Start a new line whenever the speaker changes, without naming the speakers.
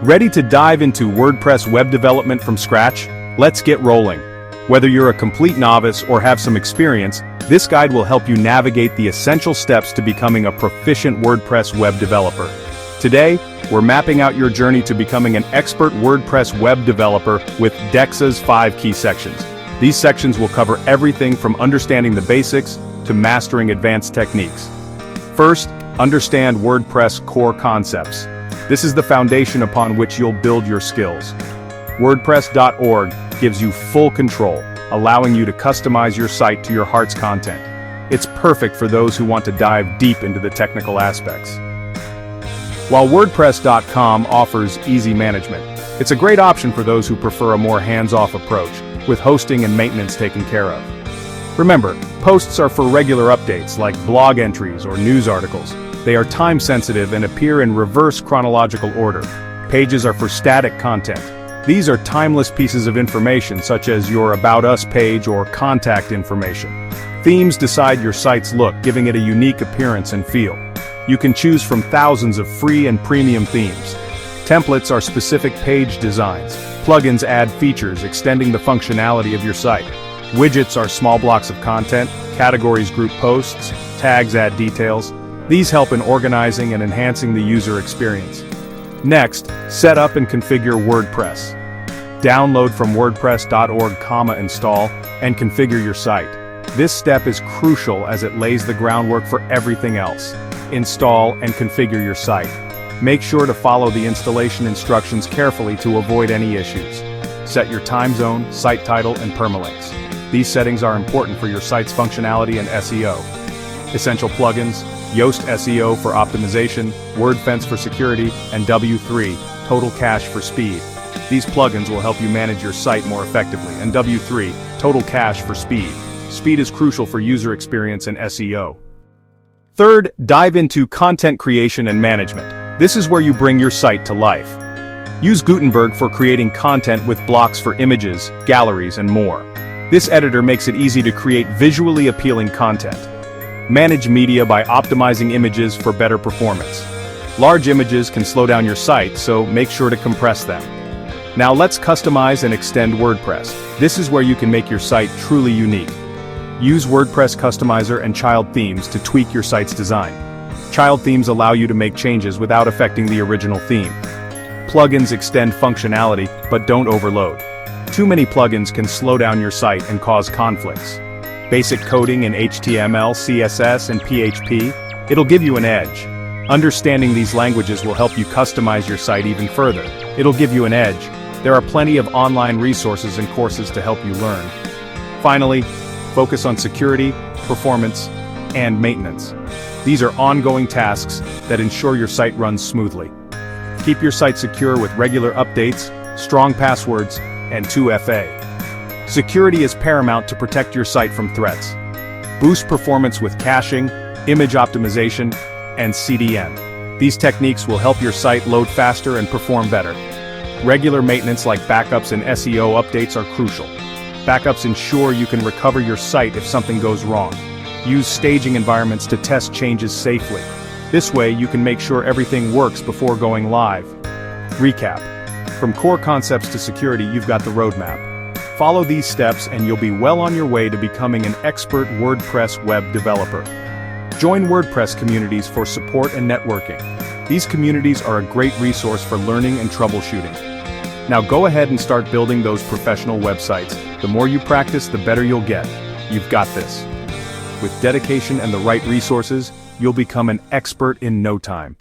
Ready to dive into WordPress web development from scratch? Let's get rolling. Whether you're a complete novice or have some experience, this guide will help you navigate the essential steps to becoming a proficient WordPress web developer. Today, we're mapping out your journey to becoming an expert WordPress web developer with DEXA's 5 key sections. These sections will cover everything from understanding the basics to mastering advanced techniques. First, understand WordPress core concepts. This is the foundation upon which you'll build your skills. WordPress.org gives you full control, allowing you to customize your site to your heart's content. It's perfect for those who want to dive deep into the technical aspects. While WordPress.com offers easy management, it's a great option for those who prefer a more hands-off approach, with hosting and maintenance taken care of. Remember, posts are for regular updates like blog entries or news articles. They are time-sensitive and appear in reverse chronological order. Pages are for static content. These are timeless pieces of information such as your About Us page or contact information. Themes decide your site's look, giving it a unique appearance and feel. You can choose from thousands of free and premium themes. Templates are specific page designs. Plugins add features, extending the functionality of your site. Widgets are small blocks of content. Categories group posts. Tags add details. These help in organizing and enhancing the user experience. Next, set up and configure WordPress. Download from WordPress.org, install, and configure your site. This step is crucial as it lays the groundwork for everything else. Install and configure your site. Make sure to follow the installation instructions carefully to avoid any issues. Set your time zone, site title, and permalinks. These settings are important for your site's functionality and SEO. Essential plugins: Yoast SEO for optimization, WordFence for security, and W3, Total Cache for speed. These plugins will help you manage your site more effectively, and W3, Total Cache for speed. Speed is crucial for user experience and SEO. Third, dive into content creation and management. This is where you bring your site to life. Use Gutenberg for creating content with blocks for images, galleries, and more. This editor makes it easy to create visually appealing content. Manage media by optimizing images for better performance. Large images can slow down your site, so make sure to compress them. Now let's customize and extend WordPress. This is where you can make your site truly unique. Use WordPress Customizer and child themes to tweak your site's design. Child themes allow you to make changes without affecting the original theme. Plugins extend functionality, but don't overload. Too many plugins can slow down your site and cause conflicts. Basic coding in HTML, CSS, and PHP, it'll give you an edge. Understanding these languages will help you customize your site even further. It'll give you an edge. There are plenty of online resources and courses to help you learn. Finally, focus on security, performance, and maintenance. These are ongoing tasks that ensure your site runs smoothly. Keep your site secure with regular updates, strong passwords, and 2FA. Security is paramount to protect your site from threats. Boost performance with caching, image optimization, and CDN. These techniques will help your site load faster and perform better. Regular maintenance like backups and SEO updates are crucial. Backups ensure you can recover your site if something goes wrong. Use staging environments to test changes safely. This way you can make sure everything works before going live. Recap. From core concepts to security, you've got the roadmap. Follow these steps and you'll be well on your way to becoming an expert WordPress web developer. Join WordPress communities for support and networking. These communities are a great resource for learning and troubleshooting. Now go ahead and start building those professional websites. The more you practice, the better you'll get. You've got this. With dedication and the right resources, you'll become an expert in no time.